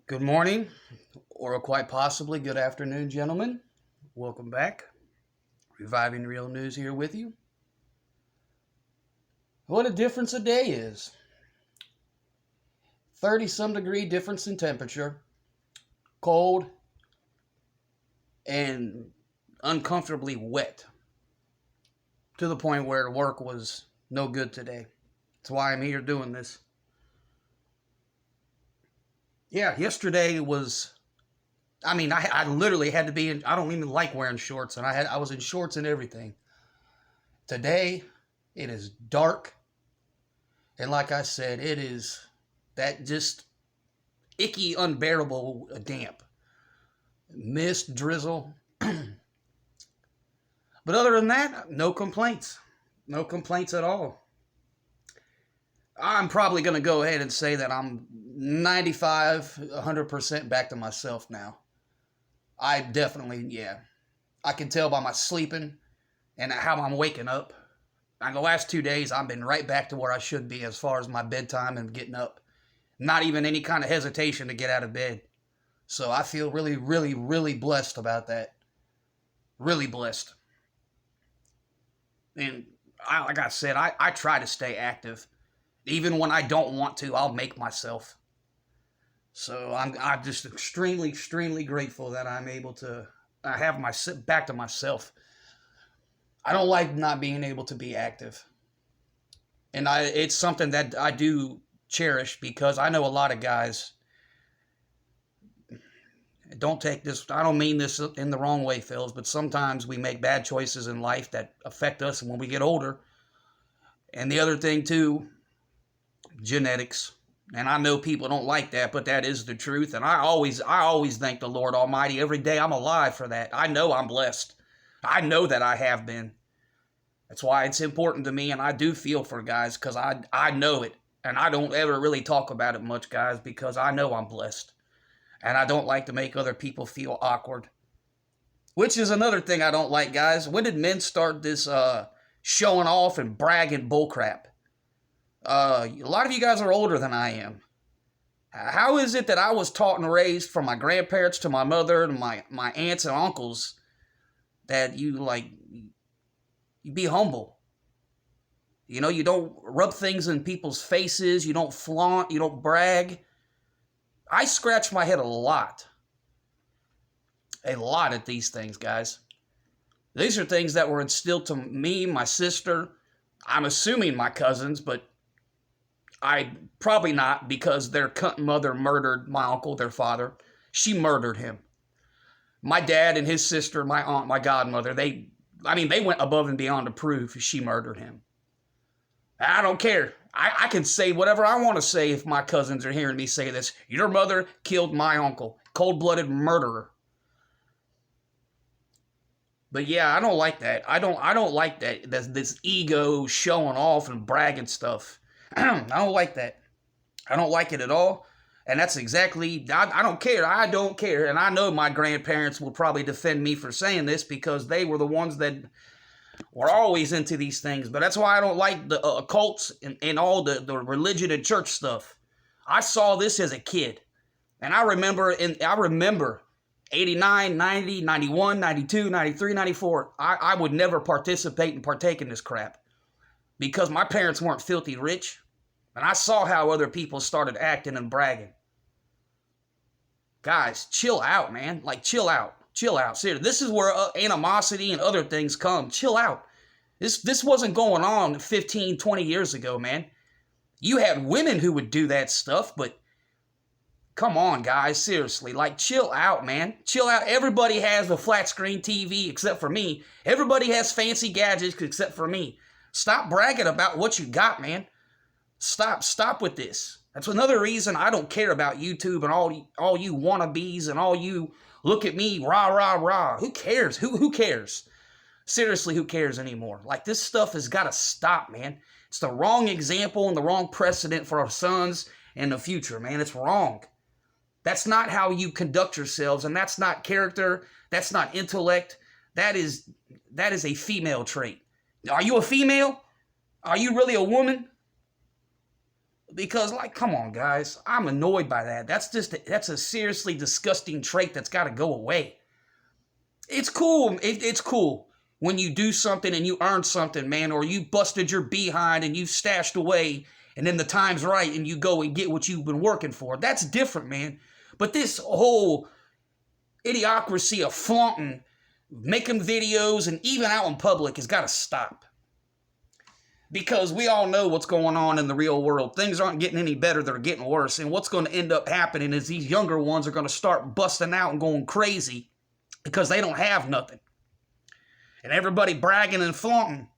Good morning, or quite possibly good afternoon, gentlemen. Welcome back. Reviving Real News here with you. What a difference a day is. 30 some degree difference in temperature, cold, and uncomfortably wet to the point where work was no good today. That's why I'm here doing this. Yeah, yesterday was. I literally had to be in. I don't even like wearing shorts, and I was in shorts and everything. Today, it is dark. And like I said, it is that just icky, unbearable damp. Mist, drizzle. But other than that, no complaints. No complaints at all. I'm probably going to go ahead and say that I'm 95, 100% back to myself now. I definitely, yeah. I can tell by my sleeping and how I'm waking up. And the last 2 days, I've been right back to where I should be as far as my bedtime and getting up. Not even any kind of hesitation to get out of bed. So I feel really, really, really blessed about that. Really blessed. And like I said, I try to stay active. Even when I don't want to, I'll make myself. So I'm just extremely, extremely grateful that I'm able to have my back to myself. I don't like not being able to be active. And it's something that I do cherish because I know a lot of guys. Don't take this, I don't mean this in the wrong way, Phils, but sometimes we make bad choices in life that affect us when we get older. And the other thing, too, genetics. And I know people don't like that, but that is the truth. And I always thank the Lord Almighty every day I'm alive for that. I know I'm blessed. I know that I have been. That's why it's important to me, and I do feel for guys because I know it. And I don't ever really talk about it much, guys, because I know I'm blessed. And I don't like to make other people feel awkward. Which is another thing I don't like, guys. When did men start this showing off and bragging bullcrap? A lot of you guys are older than I am. How is it that I was taught and raised from my grandparents to my mother and my aunts and uncles that you be humble? You know, you don't rub things in people's faces. You don't flaunt. You don't brag. I scratch my head a lot at these things, guys. These are things that were instilled to me, my sister, I'm assuming my cousins, but I probably not because their cunt mother murdered my uncle, their father. She murdered him. My dad and his sister, my aunt, my godmother, they went above and beyond to prove she murdered him. I don't care. I can say whatever I want to say if my cousins are hearing me say this. Your mother killed my uncle. Cold-blooded murderer. But yeah, I don't like that. I don't like that. This ego showing off and bragging stuff. I don't like that. I don't like it at all. And that's exactly, I don't care. I don't care. And I know my grandparents will probably defend me for saying this because they were the ones that were always into these things. But that's why I don't like the occults and all the religion and church stuff. I saw this as a kid. And I remember 89, 90, 91, 92, 93, 94. I would never participate and partake in this crap. Because my parents weren't filthy rich. And I saw how other people started acting and bragging. Guys, chill out, man. Like, chill out. Chill out. Seriously, this is where animosity and other things come. Chill out. This wasn't going on 15, 20 years ago, man. You had women who would do that stuff, but come on, guys. Seriously. Like, chill out, man. Chill out. Everybody has a flat screen TV except for me. Everybody has fancy gadgets except for me. Stop bragging about what you got, man. Stop with this. That's another reason I don't care about YouTube and all you wannabes and all you look at me, rah, rah, rah. Who cares? Who cares? Seriously, who cares anymore? Like, this stuff has got to stop, man. It's the wrong example and the wrong precedent for our sons in the future, man. It's wrong. That's not how you conduct yourselves, and that's not character. That's not intellect. That is a female trait. Are you a female? Are you really a woman? Because, like, come on, guys. I'm annoyed by that. That's a seriously disgusting trait that's got to go away. It's cool. It's cool when you do something and you earn something, man, or you busted your behind and you stashed away and then the time's right and you go and get what you've been working for. That's different, man. But this whole idiocracy of flaunting, making videos, and even out in public has got to stop. Because we all know what's going on in the real world. Things aren't getting any better, they're getting worse. And what's going to end up happening is these younger ones are going to start busting out and going crazy because they don't have nothing. And everybody bragging and flaunting.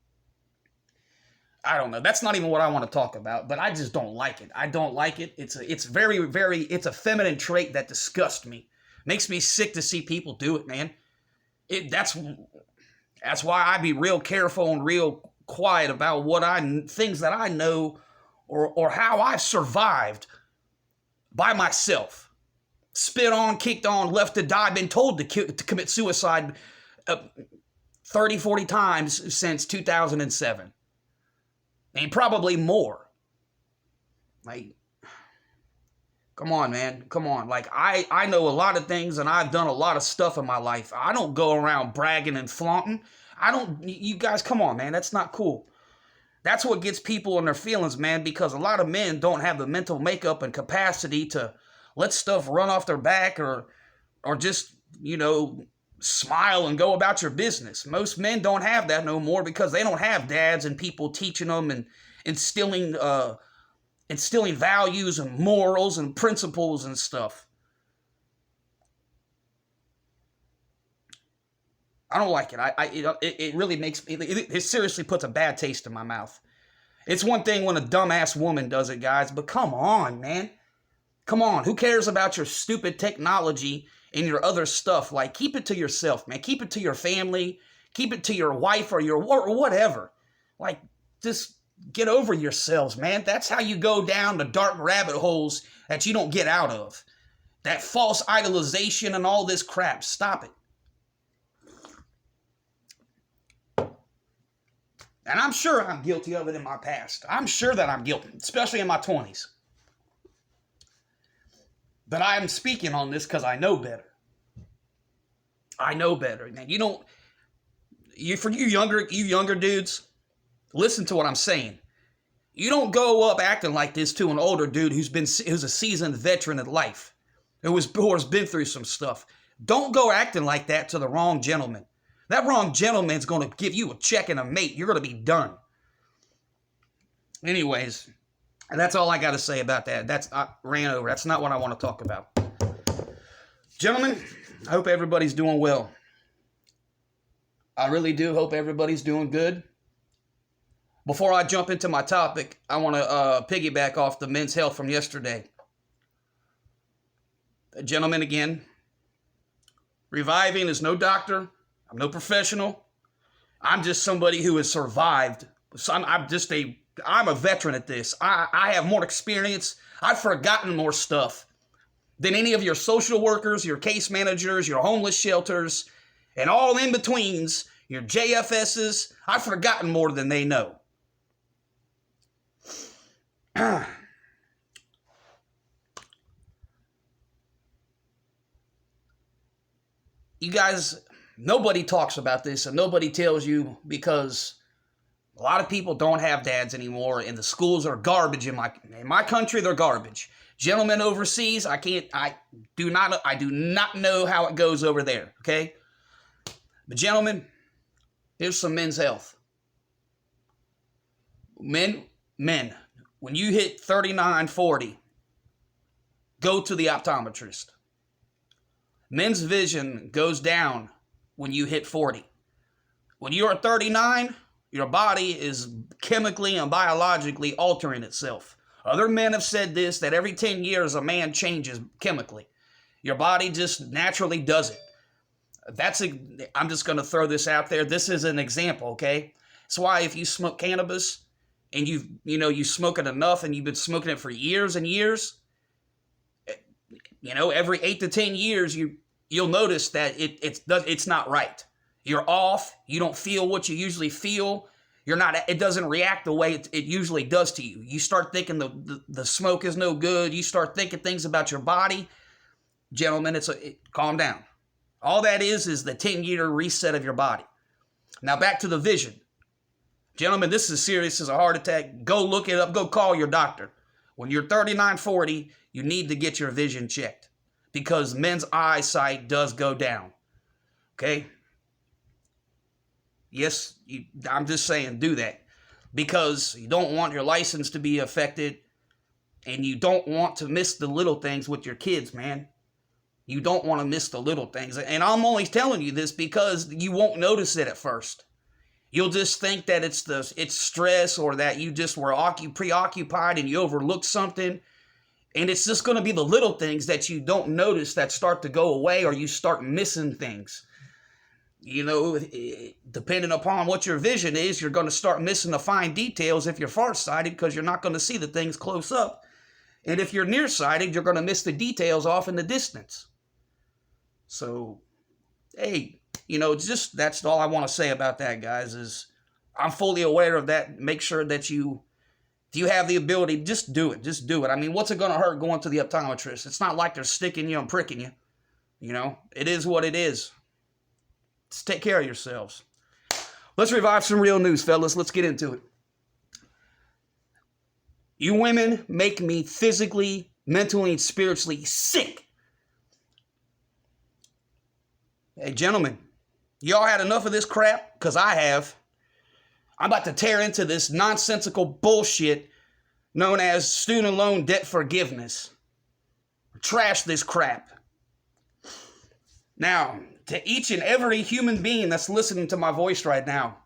I don't know. That's not even what I want to talk about, but I just don't like it. I don't like it. It's a feminine trait that disgusts me. Makes me sick to see people do it, man. That's why I be real careful and real quiet about things that I know or how I've survived by myself. Spit on, kicked on, left to die, been told to commit suicide 30, 40 times since 2007. And probably more. Like, come on, man. Come on. Like, I know a lot of things and I've done a lot of stuff in my life. I don't go around bragging and flaunting. You guys, come on, man. That's not cool. That's what gets people in their feelings, man, because a lot of men don't have the mental makeup and capacity to let stuff run off their back or just, smile and go about your business. Most men don't have that no more because they don't have dads and people teaching them and instilling values and morals and principles and stuff. I don't like it. It really makes me, it seriously puts a bad taste in my mouth. It's one thing when a dumbass woman does it, guys, but come on, man. Come on. Who cares about your stupid technology and your other stuff? Like, keep it to yourself, man. Keep it to your family. Keep it to your wife or whatever. Like, just get over yourselves, man. That's how you go down the dark rabbit holes that you don't get out of. That false idolization and all this crap. Stop it. And I'm sure I'm guilty of it in my past. I'm sure that I'm guilty, especially in my 20s. But I am speaking on this because I know better. I know better. Now, for you younger dudes, listen to what I'm saying. You don't go up acting like this to an older dude who's a seasoned veteran of life, who has been through some stuff. Don't go acting like that to the wrong gentleman. That wrong gentleman's going to give you a check and a mate. You're going to be done. Anyways, that's all I got to say about that. I ran over. That's not what I want to talk about. Gentlemen, I hope everybody's doing well. I really do hope everybody's doing good. Before I jump into my topic, I want to piggyback off the men's health from yesterday. Gentlemen, again, reviving is no doctor. I'm no professional. I'm just somebody who has survived. So I'm a veteran at this. I have more experience. I've forgotten more stuff than any of your social workers, your case managers, your homeless shelters, and all in betweens, your JFSs. I've forgotten more than they know. You guys, nobody talks about this and nobody tells you because a lot of people don't have dads anymore and the schools are garbage in my country. They're garbage. Gentlemen overseas, I do not know how it goes over there. Okay. But gentlemen, here's some men's health. Men, when you hit 39, 40, go to the optometrist. Men's vision goes down when you hit 40. When you're 39, your body is chemically and biologically altering itself. Other men have said this, that every 10 years a man changes chemically. Your body just naturally does it. I'm just going to throw this out there. This is an example, okay? That's why if you smoke cannabis and you smoke it enough and you've been smoking it for years and years, every 8 to 10 years, you'll notice that it's not right. You're off. You don't feel what you usually feel. It doesn't react the way it usually does to you. You start thinking the smoke is no good. You start thinking things about your body. Gentlemen, calm down. All that is the 10-year reset of your body. Now back to the vision. Gentlemen, this is as serious as a heart attack. Go look it up. Go call your doctor. When you're 39, 40, you need to get your vision checked because men's eyesight does go down. Okay? Yes, I'm just saying do that because you don't want your license to be affected and you don't want to miss the little things with your kids, man. You don't want to miss the little things. And I'm only telling you this because you won't notice it at first. You'll just think that it's stress or that you just were preoccupied and you overlooked something. And it's just going to be the little things that you don't notice that start to go away or you start missing things. You know, depending upon what your vision is, you're going to start missing the fine details if you're farsighted because you're not going to see the things close up. And if you're nearsighted, you're going to miss the details off in the distance. So, hey, you know, that's all I want to say about that, guys, is I'm fully aware of that. Make sure that if you have the ability, just do it. Just do it. I mean, what's it going to hurt going to the optometrist? It's not like they're sticking you and pricking you. You know, it is what it is. Just take care of yourselves. Let's revive some real news, fellas. Let's get into it. You women make me physically, mentally, and spiritually sick. Hey, gentlemen, y'all had enough of this crap? Because I have. I'm about to tear into this nonsensical bullshit known as student loan debt forgiveness. Trash this crap. Now, to each and every human being that's listening to my voice right now,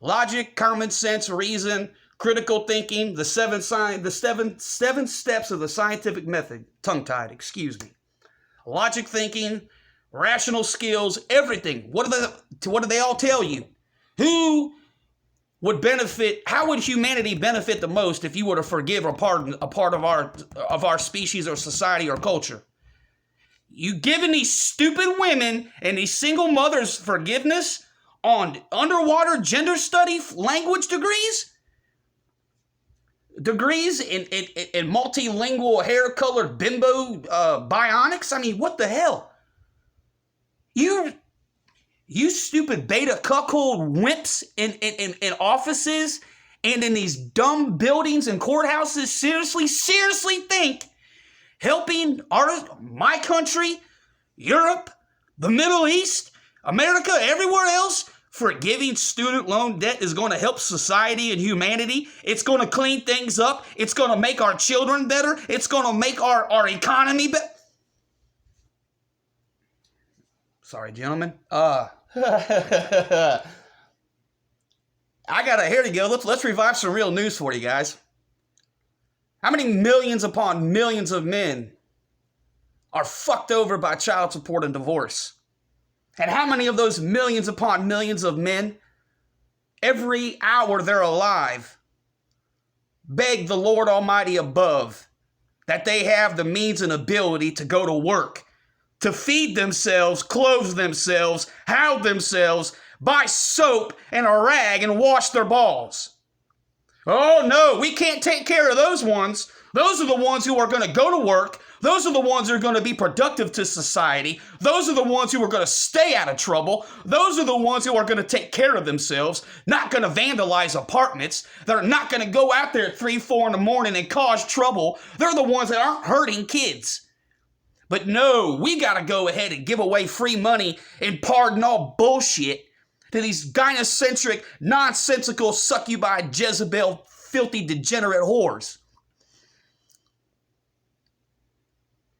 logic, common sense, reason, critical thinking, the seven steps of the scientific method, tongue-tied, excuse me. Logic thinking, rational skills, everything. What do they all tell you? Who would benefit? How would humanity benefit the most if you were to forgive or pardon a part of our species or society or culture? You giving these stupid women and these single mothers forgiveness on underwater gender study language degrees? Degrees in multilingual hair-colored bimbo bionics? I mean, what the hell? You stupid beta cuckold wimps in offices and in these dumb buildings and courthouses seriously think helping my country, Europe, the Middle East, America, everywhere else, forgiving student loan debt is going to help society and humanity. It's going to clean things up. It's going to make our children better. It's going to make our economy better. Sorry, gentlemen. Here to go. Let's revive some real news for you guys. How many millions upon millions of men are fucked over by child support and divorce? And how many of those millions upon millions of men, every hour they're alive, beg the Lord Almighty above that they have the means and ability to go to work, to feed themselves, clothe themselves, house themselves, buy soap and a rag and wash their balls? Oh no, we can't take care of those ones. Those are the ones who are going to go to work. Those are the ones who are going to be productive to society. Those are the ones who are going to stay out of trouble. Those are the ones who are going to take care of themselves, not going to vandalize apartments. They're not going to go out there at 3, 4 in the morning and cause trouble. They're the ones that aren't hurting kids. But no, we got to go ahead and give away free money and pardon all bullshit to these gynocentric, nonsensical, succubi, Jezebel, filthy, degenerate whores.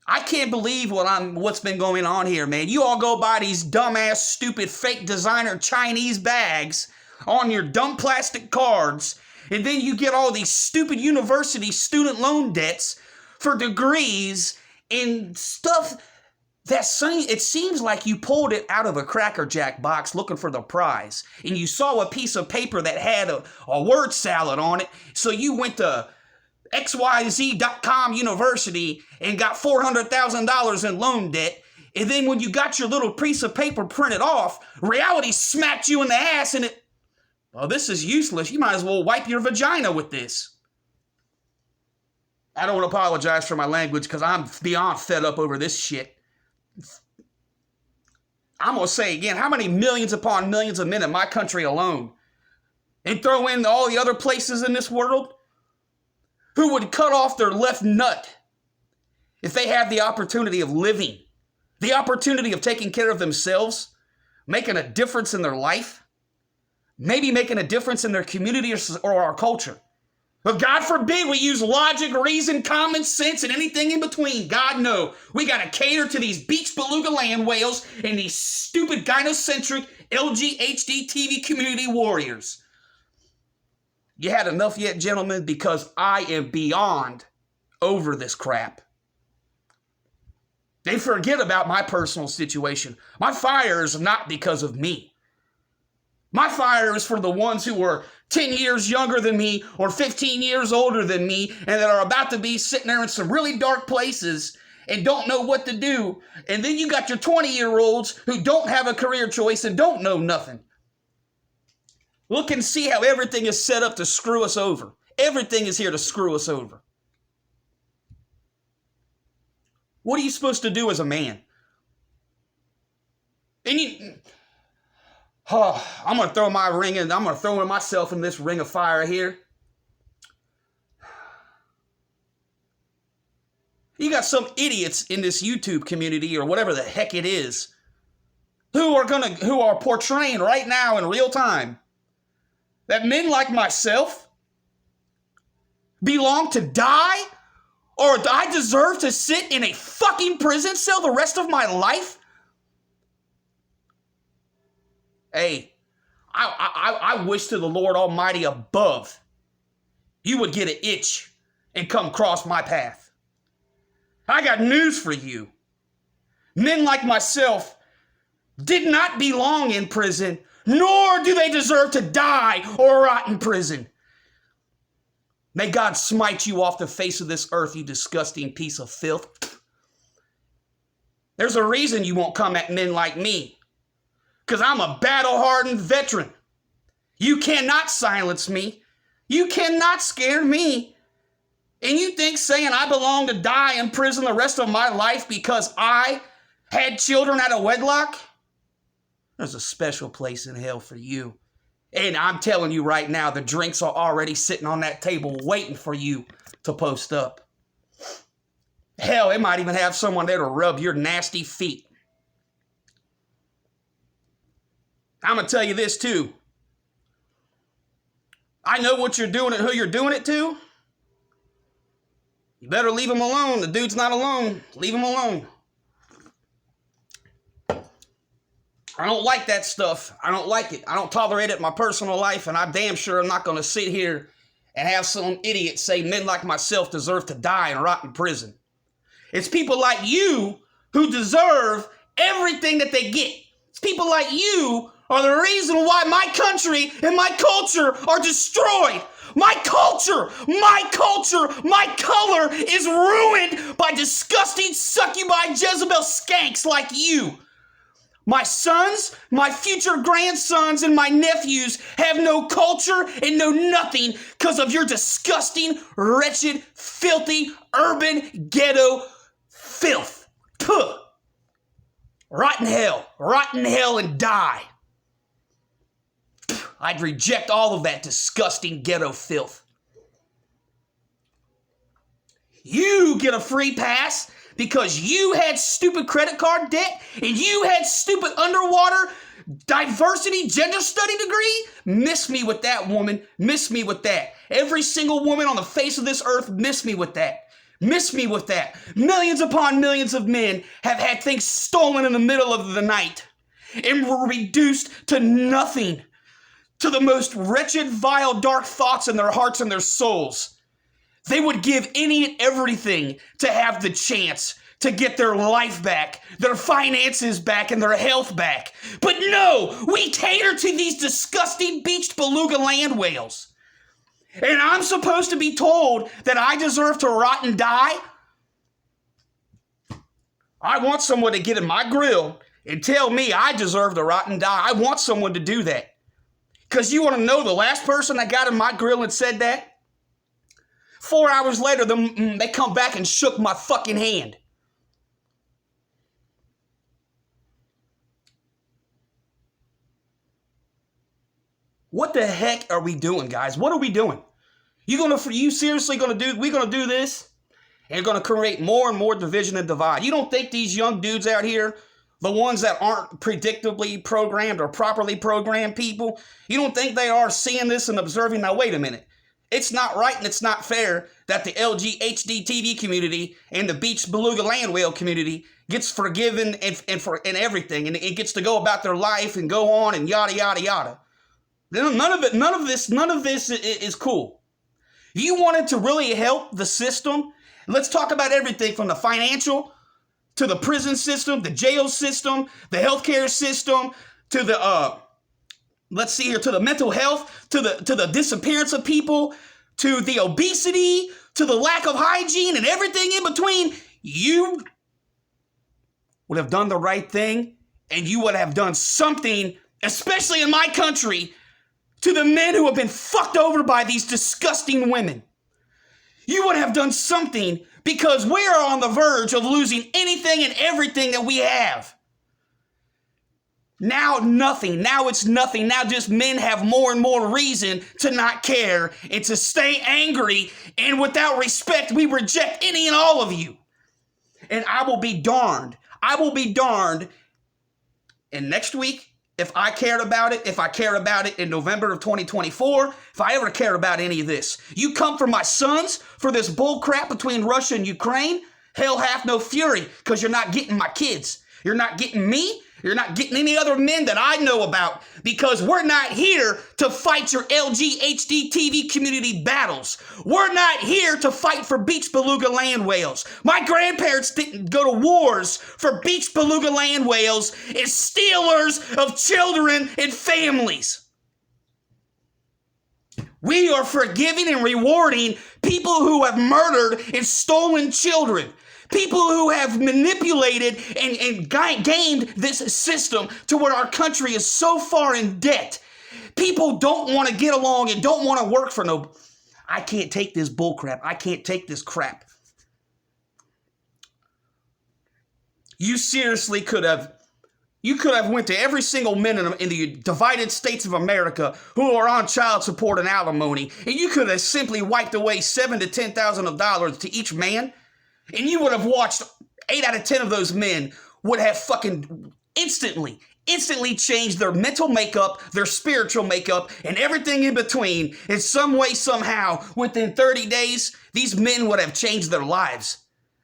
I can't believe what's been going on here, man. You all go buy these dumbass, stupid, fake designer Chinese bags on your dumb plastic cards, and then you get all these stupid university student loan debts for degrees and stuff. It seems like you pulled it out of a Cracker Jack box looking for the prize, and you saw a piece of paper that had a word salad on it, so you went to XYZ.com University and got $400,000 in loan debt, and then when you got your little piece of paper printed off, reality smacked you in the ass, and Well, this is useless. You might as well wipe your vagina with this. I don't apologize for my language because I'm beyond fed up over this shit. I'm going to say again, how many millions upon millions of men in my country alone, and throw in all the other places in this world, who would cut off their left nut if they had the opportunity of living, the opportunity of taking care of themselves, making a difference in their life, maybe making a difference in their community or our culture. But God forbid we use logic, reason, common sense, and anything in between. God, no. We got to cater to these beach beluga land whales and these stupid gynocentric LGHD TV community warriors. You had enough yet, gentlemen? Because I am beyond over this crap. They forget about my personal situation. My fire is not because of me. My fire is for the ones who are 10 years younger than me or 15 years older than me and that are about to be sitting there in some really dark places and don't know what to do. And then you got your 20-year-olds who don't have a career choice and don't know nothing. Look and see how everything is set up to screw us over. Everything is here to screw us over. What are you supposed to do as a man? And I'm going to throw my ring in. I'm going to throw myself in this ring of fire here. You got some idiots in this YouTube community or whatever the heck it is who are portraying right now in real time that men like myself belong to die, or I deserve to sit in a fucking prison cell the rest of my life. Hey, I wish to the Lord Almighty above you would get an itch and come cross my path. I got news for you. Men like myself did not belong in prison, nor do they deserve to die or rot in prison. May God smite you off the face of this earth, you disgusting piece of filth. There's a reason you won't come at men like me. Because I'm a battle-hardened veteran. You cannot silence me. You cannot scare me. And you think saying I belong to die in prison the rest of my life because I had children out of wedlock? There's a special place in hell for you. And I'm telling you right now, the drinks are already sitting on that table waiting for you to post up. Hell, it might even have someone there to rub your nasty feet. I'm going to tell you this too. I know what you're doing and who you're doing it to. You better leave him alone. The dude's not alone. Leave him alone. I don't like that stuff. I don't like it. I don't tolerate it in my personal life, and I'm damn sure I'm not going to sit here and have some idiot say men like myself deserve to die and rot in prison. It's people like you who deserve everything that they get. It's people like you are the reason why my country and my culture are destroyed. My culture, my color is ruined by disgusting succubi Jezebel skanks like you. My sons, my future grandsons, and my nephews have no culture and know nothing because of your disgusting, wretched, filthy, urban, ghetto filth. Puh. Rot in hell and die. I'd reject all of that disgusting ghetto filth. You get a free pass because you had stupid credit card debt and you had stupid underwater diversity gender study degree. Miss me with that, woman. Miss me with that. Every single woman on the face of this earth, miss me with that. Miss me with that. Millions upon millions of men have had things stolen in the middle of the night and were reduced to nothing, to the most wretched, vile, dark thoughts in their hearts and their souls. They would give any and everything to have the chance to get their life back, their finances back, and their health back. But no, we cater to these disgusting beached beluga land whales. And I'm supposed to be told that I deserve to rot and die? I want someone to get in my grill and tell me I deserve to rot and die. I want someone to do that. Because you want to know the last person that got in my grill and said that? 4 hours later, they come back and shook my fucking hand. What the heck are we doing, guys? What are we doing? You seriously gonna do? We gonna do this, and gonna create more and more division and divide? You don't think these young dudes out here, the ones that aren't predictably programmed or properly programmed people, you don't think they are seeing this and observing? Now, wait a minute. It's not right and it's not fair that the LGHDTV community and the Beach Beluga Land Whale community gets forgiven and everything, and it gets to go about their life and go on and yada yada yada. None of this is cool. You wanted to really help the system. Let's talk about everything from the financial to the prison system, the jail system, the healthcare system, to the to the mental health, to the disappearance of people, to the obesity, to the lack of hygiene, and everything in between. You would have done the right thing, and you would have done something, especially in my country, to the men who have been fucked over by these disgusting women. You would have done something, because we are on the verge of losing anything and everything that we have. Now nothing. Now it's nothing. Now just men have more and more reason to not care and to stay angry, and without respect, we reject any and all of you. And I will be darned. And next week, if I cared about it, in November of 2024, if I ever cared about any of this, you come for my sons for this bull crap between Russia and Ukraine, hell hath no fury, because you're not getting my kids. You're not getting me. You're not getting any other men that I know about, because we're not here to fight your LGHDTV community battles. We're not here to fight for Beach Beluga Land Whales. My grandparents didn't go to wars for Beach Beluga Land Whales as stealers of children and families. We are forgiving and rewarding people who have murdered and stolen children. People who have manipulated and gamed this system to where our country is so far in debt. People don't want to get along and don't want to work for no... I can't take this bull crap. I can't take this crap. You seriously could have... You could have went to every single man in the divided states of America who are on child support and alimony, and you could have simply wiped away $7,000 to $10,000 to each man. And you would have watched 8 out of 10 of those men would have fucking instantly changed their mental makeup, their spiritual makeup, and everything in between. In some way, somehow, within 30 days, these men would have changed their lives.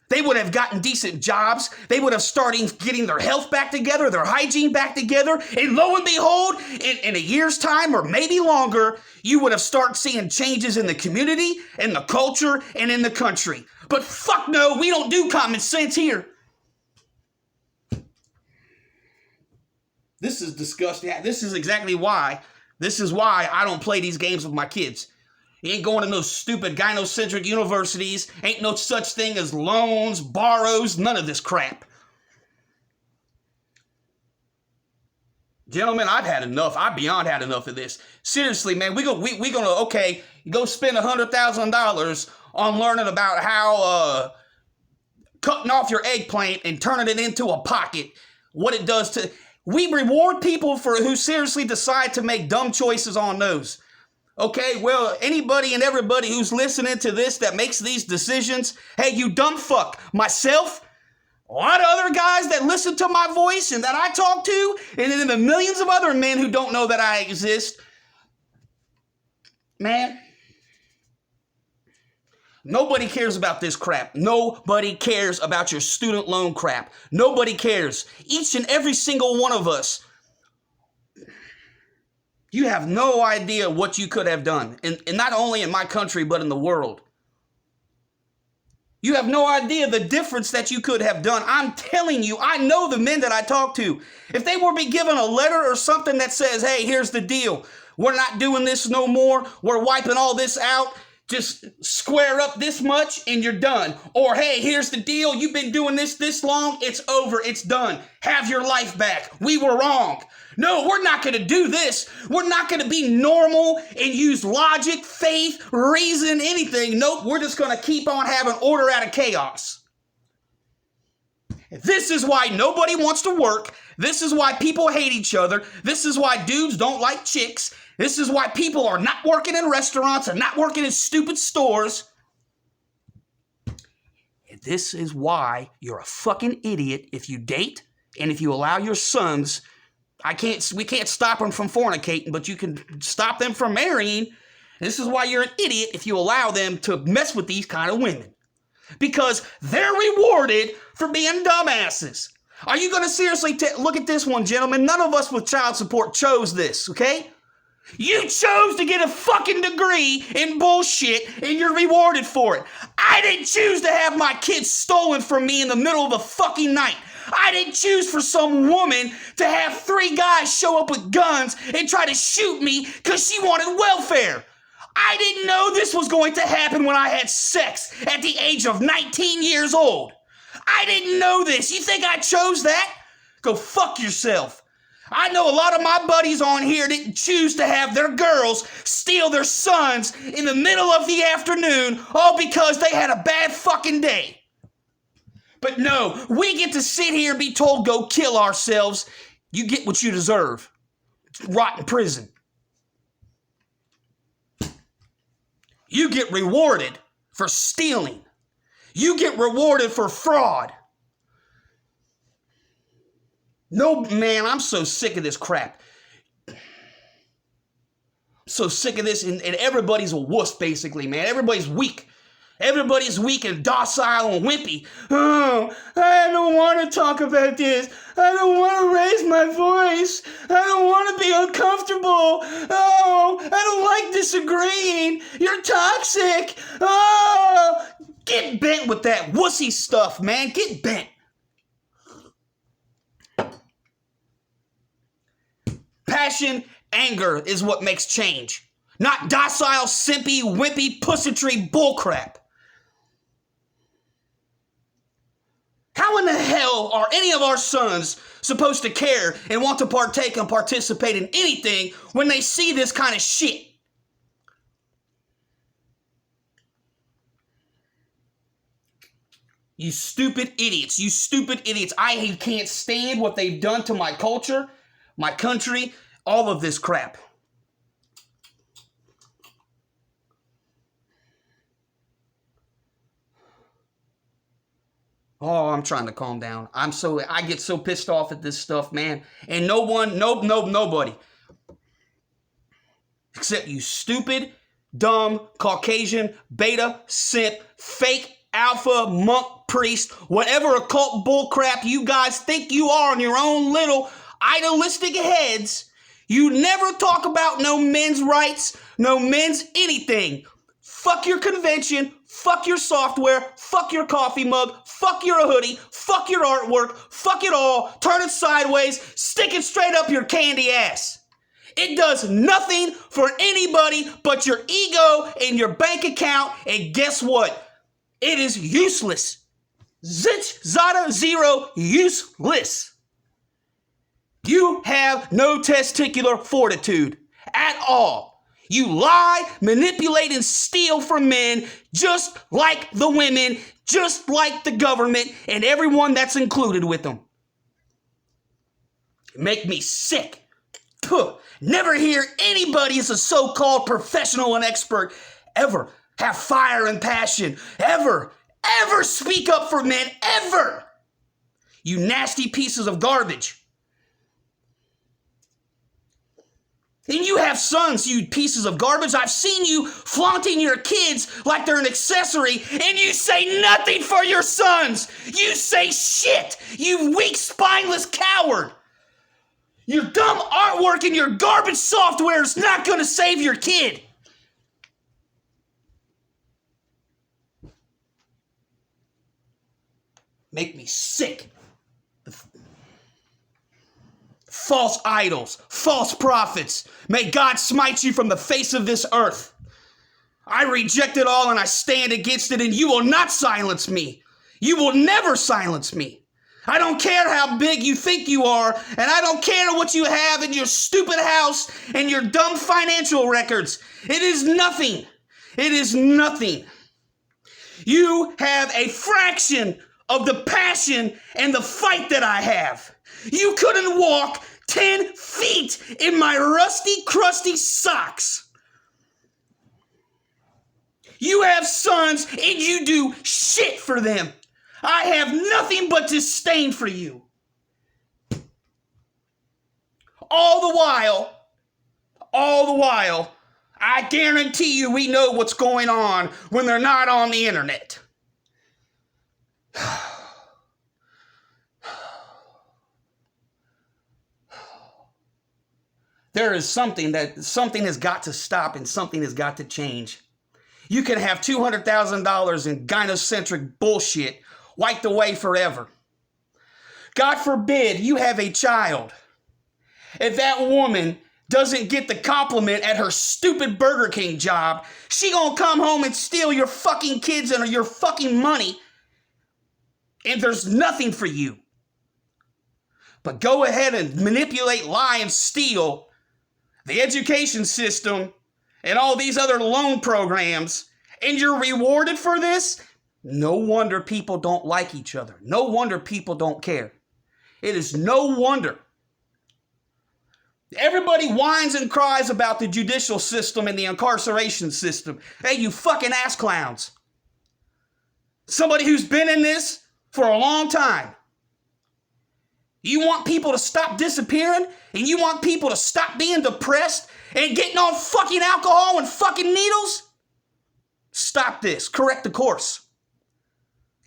They would have gotten decent jobs. They would have started getting their health back together, their hygiene back together. And lo and behold, in a year's time or maybe longer, you would have started seeing changes in the community, in the culture, and in the country. But fuck no, we don't do common sense here. This is disgusting. This is exactly why. This is why I don't play these games with my kids. You ain't going to no stupid gynocentric universities. Ain't no such thing as loans, borrows, none of this crap. Gentlemen, I've had enough. I've beyond had enough of this. Seriously, man, we gonna okay, go spend $100,000 on learning about how cutting off your eggplant and turning it into a pocket, what it does to... We reward people who seriously decide to make dumb choices on those. Okay, well, anybody and everybody who's listening to this that makes these decisions, hey, you dumb fuck. Myself, a lot of other guys that listen to my voice and that I talk to, and then the millions of other men who don't know that I exist. Man, nobody cares about this crap. Nobody cares about your student loan crap. Nobody cares. Each and every single one of us, you have no idea what you could have done. And not only in my country, but in the world. You have no idea the difference that you could have done. I'm telling you, I know the men that I talk to. If they were be given a letter or something that says, hey, here's the deal. We're not doing this no more. We're wiping all this out. Just square up this much and you're done. Or, hey, here's the deal. You've been doing this long. It's over. It's done. Have your life back. We were wrong. No, we're not going to do this. We're not going to be normal and use logic, faith, reason, anything. Nope, we're just going to keep on having order out of chaos. This is why nobody wants to work. This is why people hate each other. This is why dudes don't like chicks. This is why people are not working in restaurants and not working in stupid stores. And this is why you're a fucking idiot if you date and if you allow your sons. We can't stop them from fornicating, but you can stop them from marrying. This is why you're an idiot if you allow them to mess with these kind of women. Because they're rewarded for being dumbasses. Are you going to seriously look at this one, gentlemen? None of us with child support chose this, okay? You chose to get a fucking degree in bullshit and you're rewarded for it. I didn't choose to have my kids stolen from me in the middle of the fucking night. I didn't choose for some woman to have 3 guys show up with guns and try to shoot me because she wanted welfare. I didn't know this was going to happen when I had sex at the age of 19 years old. I didn't know this. You think I chose that? Go fuck yourself. I know a lot of my buddies on here didn't choose to have their girls steal their sons in the middle of the afternoon all because they had a bad fucking day. But no, we get to sit here and be told go kill ourselves. You get what you deserve. Rot in prison. You get rewarded for stealing. You get rewarded for fraud. No, man, I'm so sick of this crap. So sick of this, and everybody's a wuss, basically, man. Everybody's weak. Everybody's weak and docile and wimpy. Oh, I don't want to talk about this. I don't want to raise my voice. I don't want to be uncomfortable. Oh, I don't like disagreeing. You're toxic. Oh, get bent with that wussy stuff, man. Get bent. Passion, anger is what makes change. Not docile, simpy, wimpy, pussytree bullcrap. How in the hell are any of our sons supposed to care and want to partake and participate in anything when they see this kind of shit? You stupid idiots. You stupid idiots. I can't stand what they've done to my culture, my country, all of this crap. Oh, I'm trying to calm down. I get so pissed off at this stuff, man. And nobody. Except you stupid, dumb, Caucasian, beta, simp, fake, alpha, monk, priest, whatever occult bullcrap you guys think you are in your own little idealistic heads. You never talk about no men's rights, no men's anything. Fuck your convention, fuck your software, fuck your coffee mug, fuck your hoodie, fuck your artwork, fuck it all, turn it sideways, stick it straight up your candy ass. It does nothing for anybody but your ego and your bank account, and guess what? It is useless. Zitch, zada, zero, useless. You have no testicular fortitude at all. You lie, manipulate, and steal from men just like the women, just like the government, and everyone that's included with them. Make me sick. Puh. Never hear anybody as a so-called professional and expert ever have fire and passion, ever speak up for men, ever. You nasty pieces of garbage. And you have sons, you pieces of garbage. I've seen you flaunting your kids like they're an accessory, and you say nothing for your sons. You say shit, you weak, spineless coward. Your dumb artwork and your garbage software is not going to save your kid. Make me sick. False idols, false prophets. May God smite you from the face of this earth. I reject it all and I stand against it, and you will not silence me. You will never silence me. I don't care how big you think you are, and I don't care what you have in your stupid house and your dumb financial records. It is nothing. It is nothing. You have a fraction of the passion and the fight that I have. You couldn't walk 10 feet in my rusty, crusty socks. You have sons and you do shit for them. I have nothing but disdain for you. All the while, I guarantee you we know what's going on when they're not on the internet. There is something has got to stop and something has got to change. You can have $200,000 in gynocentric bullshit wiped away forever. God forbid you have a child. If that woman doesn't get the compliment at her stupid Burger King job, she gonna come home and steal your fucking kids and your fucking money, and there's nothing for you. But go ahead and manipulate, lie, and steal the education system and all these other loan programs, and you're rewarded for this? No wonder people don't like each other. No wonder people don't care. It is no wonder. Everybody whines and cries about the judicial system and the incarceration system. Hey, you fucking ass clowns. Somebody who's been in this for a long time. You want people to stop disappearing? And you want people to stop being depressed and getting on fucking alcohol and fucking needles? Stop this. Correct the course.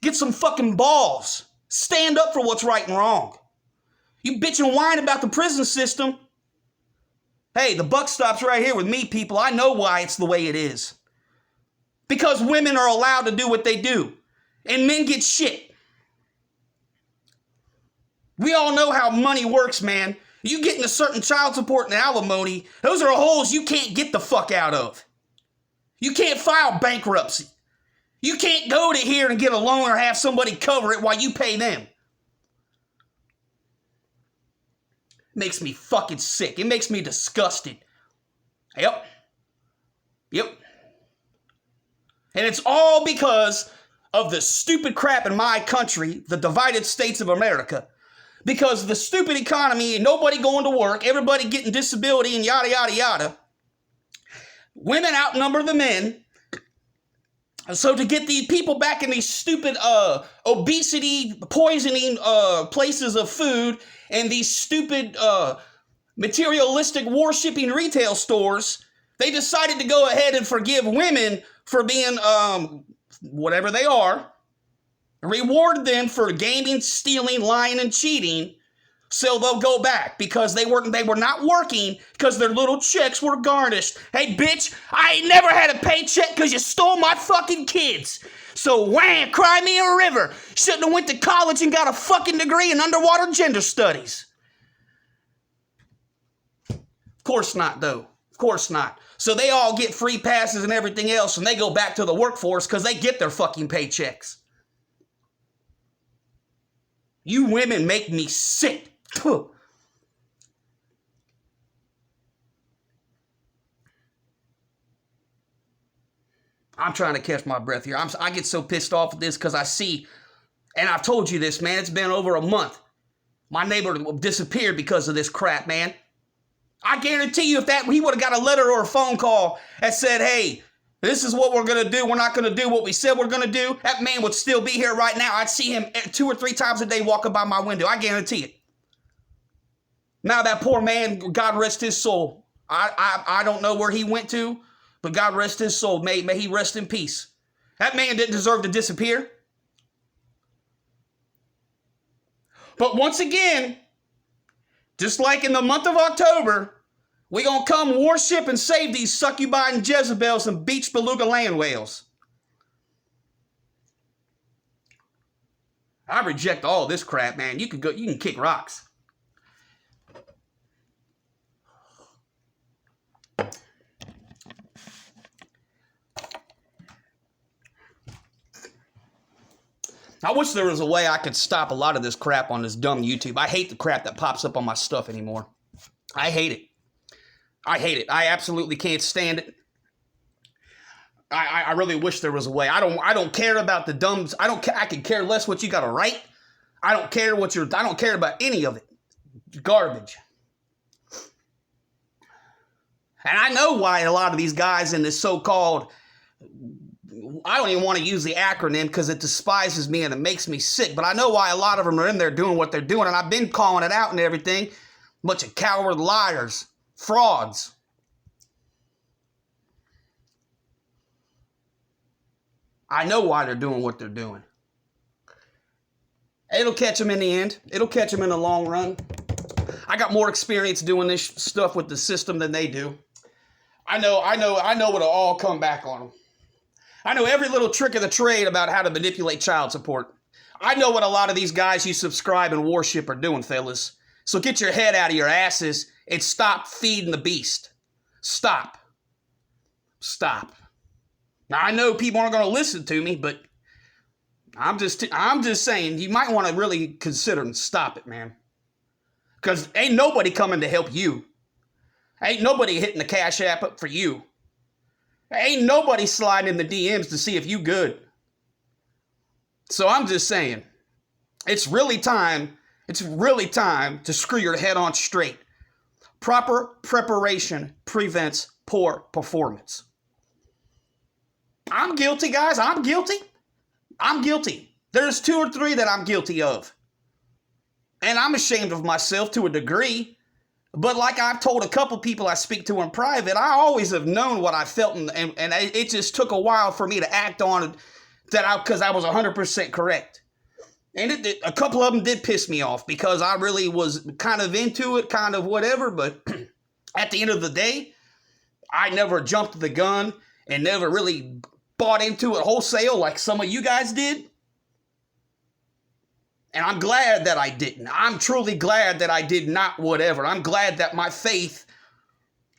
Get some fucking balls. Stand up for what's right and wrong. You bitch and whine about the prison system. Hey, the buck stops right here with me, people. I know why it's the way it is. Because women are allowed to do what they do. And men get shit. We all know how money works, man. You getting a certain child support and alimony, those are holes you can't get the fuck out of. You can't file bankruptcy. You can't go to here and get a loan or have somebody cover it while you pay them. Makes me fucking sick. It makes me disgusted. Yep. And it's all because of the stupid crap in my country, the divided states of America. Because of the stupid economy and nobody going to work, everybody getting disability and yada, yada, yada. Women outnumber the men. So to get these people back in these stupid obesity poisoning places of food and these stupid materialistic worshipping retail stores, they decided to go ahead and forgive women for being whatever they are, reward them for gaming, stealing, lying, and cheating. So they'll go back because they were not working because their little checks were garnished. Hey, bitch, I ain't never had a paycheck because you stole my fucking kids. So wham, cry me a river. Shouldn't have went to college and got a fucking degree in underwater gender studies. Of course not, though. Of course not. So they all get free passes and everything else, and they go back to the workforce because they get their fucking paychecks. You women make me sick. I'm trying to catch my breath here. I get so pissed off at this because I see, and I've told you this, man, it's been over a month. My neighbor disappeared because of this crap, man. I guarantee you if he would have got a letter or a phone call that said, hey, this is what we're going to do. We're not going to do what we said we're going to do. That man would still be here right now. I'd see him 2 or 3 times a day walking by my window. I guarantee it. Now that poor man, God rest his soul. I don't know where he went to, but God rest his soul. May he rest in peace. That man didn't deserve to disappear. But once again, just like in the month of October, we're going to come worship and save these succubi and Jezebels and beach beluga land whales. I reject all this crap, man. You can kick rocks. I wish there was a way I could stop a lot of this crap on this dumb YouTube. I hate the crap that pops up on my stuff anymore. I hate it. I hate it. I absolutely can't stand it. I really wish there was a way. I don't care about the dumbs. I could care less what you got to write. I don't care about any of it. Garbage. And I know why a lot of these guys in this so-called, I don't even want to use the acronym because it despises me and it makes me sick, but I know why a lot of them are in there doing what they're doing, and I've been calling it out and everything. Bunch of coward liars, frauds. I know why they're doing what they're doing. It'll catch them in the end. It'll catch them in the long run. I got more experience doing this stuff with the system than they do. I know it'll all come back on them. I know every little trick of the trade about how to manipulate child support. I know what a lot of these guys you subscribe and worship are doing, fellas. So get your head out of your asses and stop feeding the beast. Stop. Stop. Now, I know people aren't going to listen to me, but I'm just saying you might want to really consider and stop it, man. Because ain't nobody coming to help you. Ain't nobody hitting the Cash App up for you. Ain't nobody sliding in the DMs to see if you good. So I'm just saying, it's really time to screw your head on straight. Proper preparation prevents poor performance. I'm guilty, guys. I'm guilty. There's 2 or 3 that I'm guilty of. And I'm ashamed of myself to a degree. But like I've told a couple people I speak to in private, I always have known what I felt, and it just took a while for me to act on it because I was 100% correct. And a couple of them did piss me off because I really was kind of into it, kind of whatever. But at the end of the day, I never jumped the gun and never really bought into it wholesale like some of you guys did. And I'm glad that I didn't. I'm truly glad that I did not whatever. I'm glad that my faith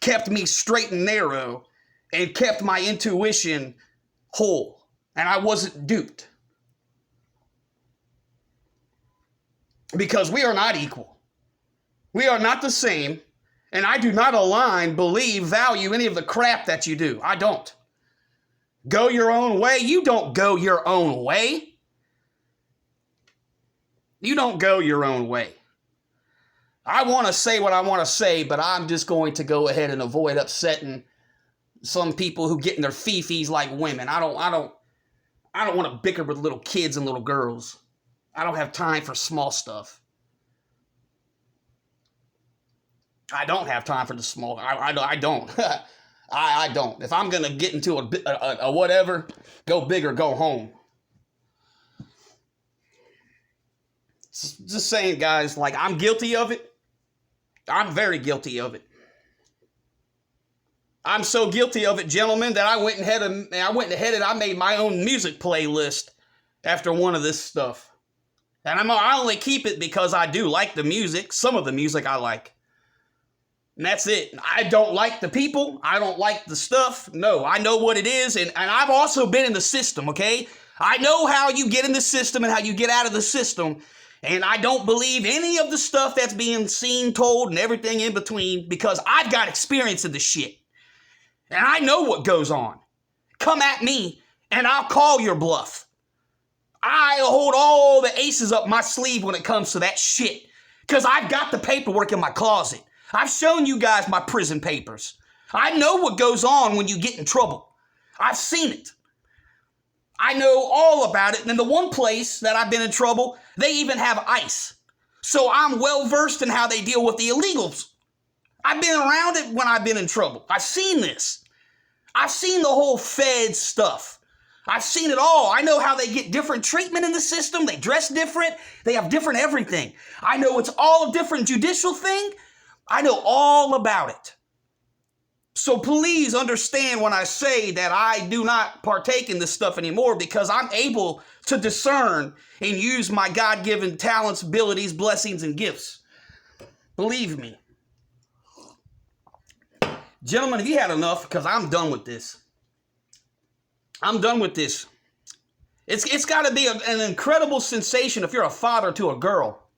kept me straight and narrow and kept my intuition whole. And I wasn't duped. Because we are not equal. We are not the same. And I do not align, believe, value any of the crap that you do. I don't. Go your own way. You don't go your own way. You don't go your own way. I want to say what I want to say, but I'm just going to go ahead and avoid upsetting some people who get in their fifis like women. I don't want to bicker with little kids and little girls. I don't have time for small stuff. I don't have time for the small. I don't. I don't. If I'm gonna get into a whatever, go big or go home. Just saying, guys, like, I'm guilty of it. I'm very guilty of it. I'm so guilty of it, gentlemen, that I went ahead and I made my own music playlist after one of this stuff. And I only keep it because I do like the music. Some of the music I like. And that's it. I don't like the people. I don't like the stuff. No, I know what it is. And I've also been in the system, okay? I know how you get in the system and how you get out of the system. And I don't believe any of the stuff that's being seen, told, and everything in between because I've got experience in this shit. And I know what goes on. Come at me and I'll call your bluff. I hold all the aces up my sleeve when it comes to that shit because I've got the paperwork in my closet. I've shown you guys my prison papers. I know what goes on when you get in trouble. I've seen it. I know all about it. And in the one place that I've been in trouble, they even have ICE. So I'm well versed in how they deal with the illegals. I've been around it when I've been in trouble. I've seen this. I've seen the whole Fed stuff. I've seen it all. I know how they get different treatment in the system. They dress different. They have different everything. I know it's all a different judicial thing. I know all about it. So please understand when I say that I do not partake in this stuff anymore because I'm able to discern and use my God-given talents, abilities, blessings, and gifts. Believe me. Gentlemen, if you had enough, because I'm done with this. I'm done with this. It's got to be an incredible sensation if you're a father to a girl,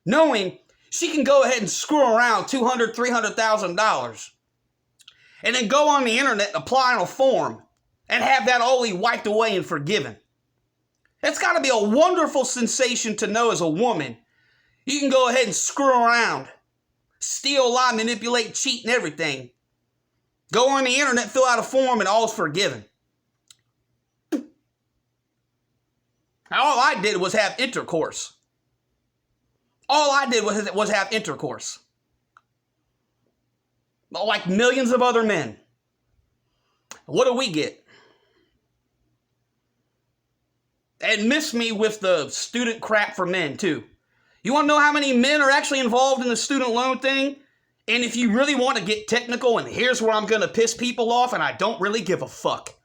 knowing she can go ahead and screw around $200,000, $300,000, and then go on the internet and apply on a form and have that only wiped away and forgiven. It's got to be a wonderful sensation to know as a woman, you can go ahead and screw around, steal, lie, manipulate, cheat, and everything. Go on the internet, fill out a form, and all's forgiven. All I did was have intercourse. All I did was have intercourse. Like millions of other men. What do we get? And miss me with the student crap for men, too. You want to know how many men are actually involved in the student loan thing? And if you really want to get technical, and here's where I'm going to piss people off, and I don't really give a fuck.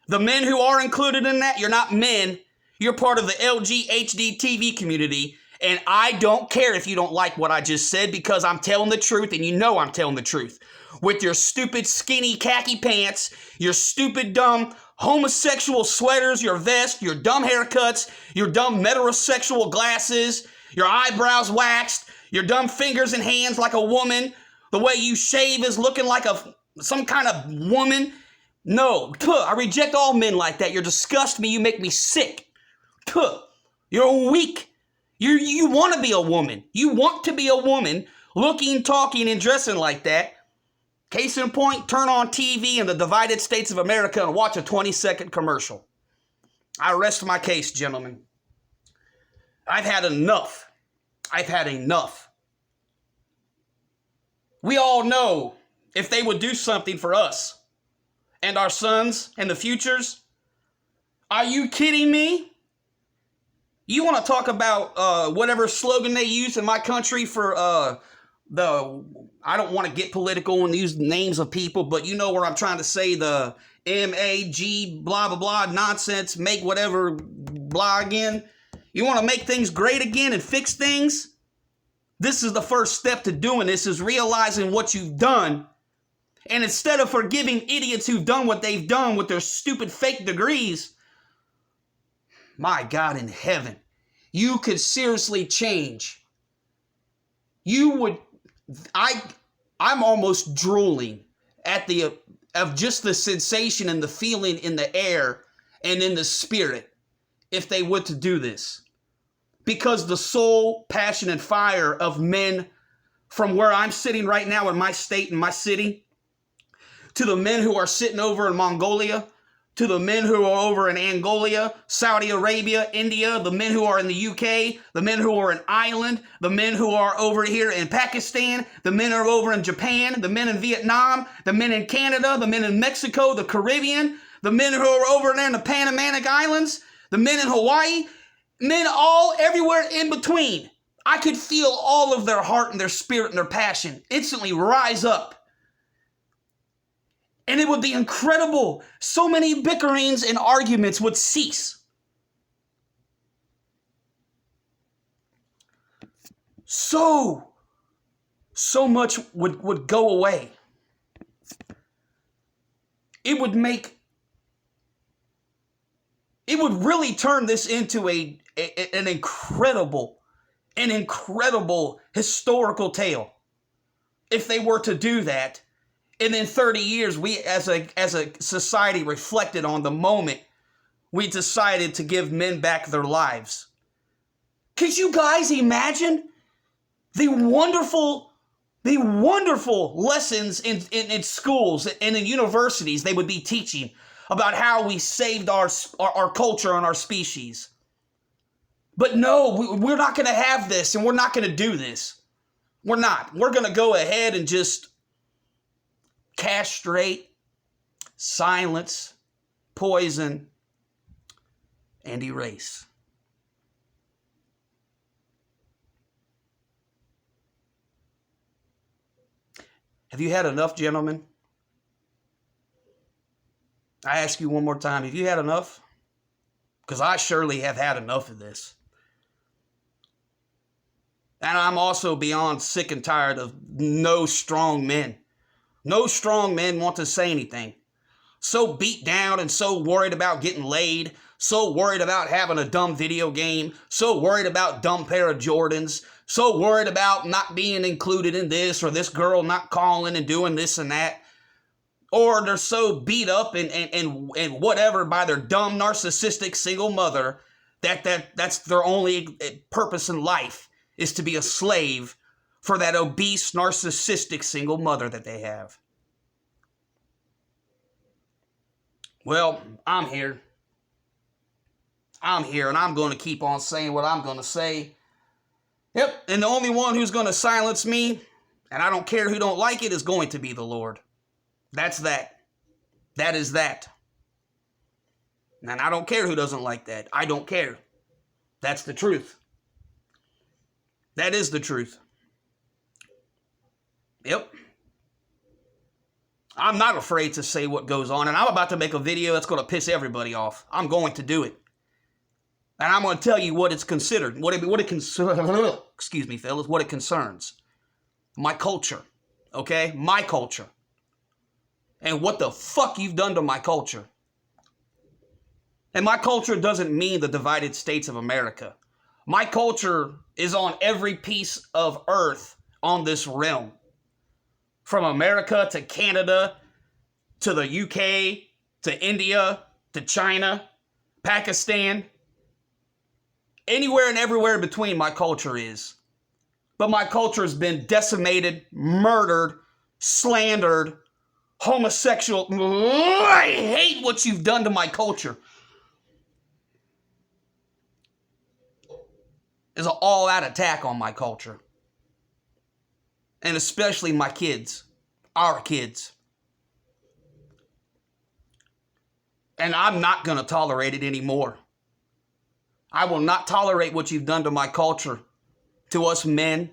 The men who are included in that, you're not men. You're part of the LGHD TV community, and I don't care if you don't like what I just said, because I'm telling the truth, and you know I'm telling the truth. With your stupid skinny khaki pants, your stupid dumb homosexual sweaters, your vest, your dumb haircuts, your dumb metrosexual glasses, your eyebrows waxed, your dumb fingers and hands like a woman, the way you shave is looking like some kind of woman. No, I reject all men like that. You disgust me. You make me sick. You're weak. You want to be a woman. You want to be a woman looking, talking, and dressing like that. Case in point, turn on TV in the divided states of America and watch a 20-second commercial. I rest my case, gentlemen. I've had enough. I've had enough. We all know if they would do something for us and our sons and the futures. Are you kidding me? You want to talk about whatever slogan they use in my country for I don't want to get political and use names of people, but you know where I'm trying to say, the MAG blah, blah, blah nonsense, make whatever blah again. You want to make things great again and fix things? This is the first step to doing this, is realizing what you've done. And instead of forgiving idiots who've done what they've done with their stupid fake degrees, my God in heaven, you could seriously change. I'm almost drooling at of just the sensation and the feeling in the air and in the spirit if they were to do this. Because the soul, passion, and fire of men from where I'm sitting right now in my state and my city, to the men who are sitting over in Mongolia, to the men who are over in Angola, Saudi Arabia, India, the men who are in the UK, the men who are in Ireland, the men who are over here in Pakistan, the men who are over in Japan, the men in Vietnam, the men in Canada, the men in Mexico, the Caribbean, the men who are over there in the Panamanic Islands, the men in Hawaii, men all everywhere in between. I could feel all of their heart and their spirit and their passion instantly rise up. And it would be incredible. So many bickerings and arguments would cease. So much would go away. It would really turn this into an incredible historical tale if they were to do that. And in 30 years, we as a society reflected on the moment we decided to give men back their lives. Could you guys imagine the wonderful lessons in schools and in universities they would be teaching about how we saved our culture and our species? But no, we're not going to have this, and we're not going to do this. We're not. We're going to go ahead and just castrate, silence, poison, and erase. Have you had enough, gentlemen? I ask you one more time, have you had enough? Because I surely have had enough of this. And I'm also beyond sick and tired of no strong men. No strong men want to say anything. So beat down and so worried about getting laid. so worried about having a dumb video game, so worried about dumb pair of Jordans, so worried about not being included in this or this girl not calling and doing this and that. Or they're so beat up and whatever by their dumb, narcissistic single mother that's their only purpose in life is to be a slave for that obese, narcissistic single mother that they have. Well, I'm here. And I'm going to keep on saying what I'm going to say. Yep, and the only one who's going to silence me, and I don't care who don't like it, is going to be the Lord. That's that. That is that. And I don't care who doesn't like that. I don't care. That's the truth. That is the truth. Yep. I'm not afraid to say what goes on, and I'm about to make a video that's going to piss everybody off. I'm going to do it. And I'm going to tell you what it's considered. Excuse me, fellas, what it concerns. My culture. Okay? My culture. And what the fuck you've done to my culture. And my culture doesn't mean the divided states of America. My culture is on every piece of earth on this realm. From America to Canada, to the UK, to India, to China, Pakistan. Anywhere and everywhere in between my culture is. But my culture has been decimated, murdered, slandered, homosexual. I hate what you've done to my culture. It's an all-out attack on my culture. And especially my kids. Our kids. And I'm not going to tolerate it anymore. I will not tolerate what you've done to my culture. To us men.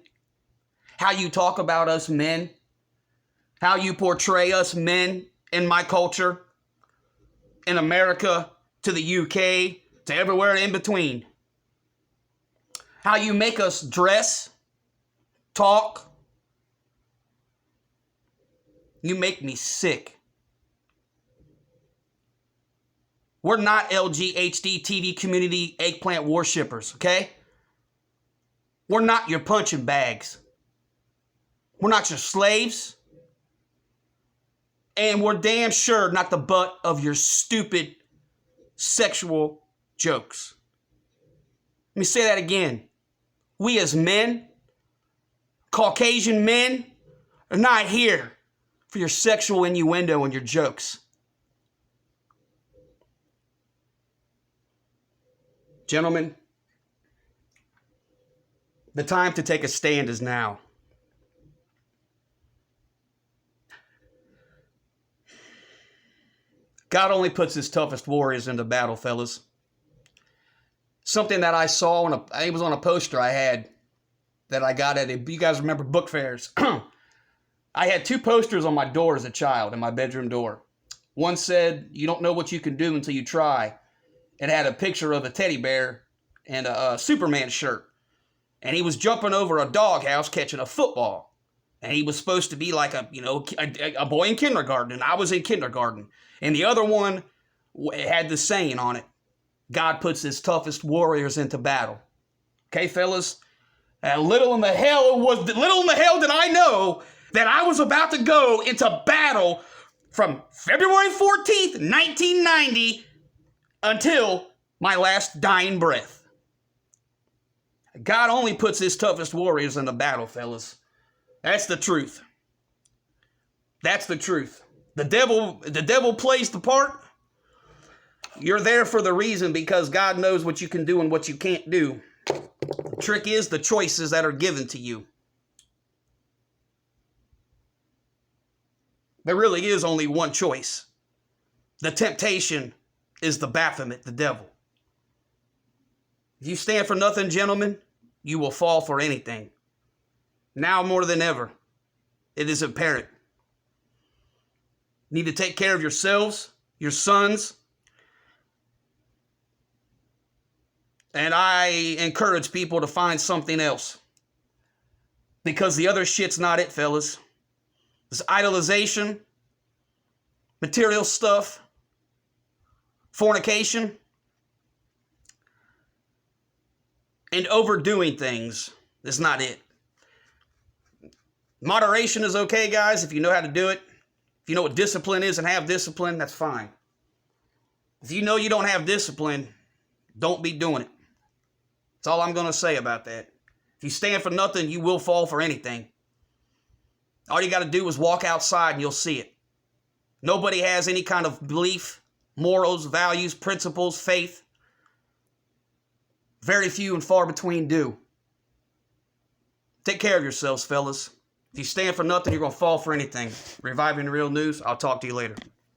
How you talk about us men. How you portray us men in my culture. In America, to the UK, to everywhere in between. How you make us dress, talk. You make me sick. We're not LGHD TV community eggplant worshippers, okay? We're not your punching bags. We're not your slaves. And we're damn sure not the butt of your stupid sexual jokes. Let me say that again. We as men, Caucasian men, are not here for your sexual innuendo and your jokes. Gentlemen, the time to take a stand is now. God only puts his toughest warriors into battle, fellas. Something that I saw, it was on a poster I had that I got you guys remember book fairs. I had 2 posters on my door as a child, in my bedroom door. One said, "You don't know what you can do until you try." It had a picture of a teddy bear and a Superman shirt. And he was jumping over a doghouse catching a football. And he was supposed to be like a boy in kindergarten, and I was in kindergarten. And the other one had the saying on it, "God puts his toughest warriors into battle." Okay, fellas? And little in the hell did I know that I was about to go into battle from February 14th, 1990 until my last dying breath. God only puts his toughest warriors into battle, fellas. That's the truth. That's the truth. The devil plays the part. You're there for the reason because God knows what you can do and what you can't do. The trick is the choices that are given to you. There really is only one choice. The temptation is the Baphomet, the devil. If you stand for nothing, gentlemen, you will fall for anything. Now more than ever, it is apparent. You need to take care of yourselves, your sons. And I encourage people to find something else. Because the other shit's not it, fellas. This idolization, material stuff, fornication, and overdoing things is not it. Moderation is okay, guys, if you know how to do it. If you know what discipline is and have discipline, that's fine. If you know you don't have discipline, don't be doing it. That's all I'm going to say about that. If you stand for nothing, you will fall for anything. All you got to do is walk outside and you'll see it. Nobody has any kind of belief, morals, values, principles, faith. Very few and far between do. Take care of yourselves, fellas. If you stand for nothing, you're going to fall for anything. Reviving the Real News. I'll talk to you later.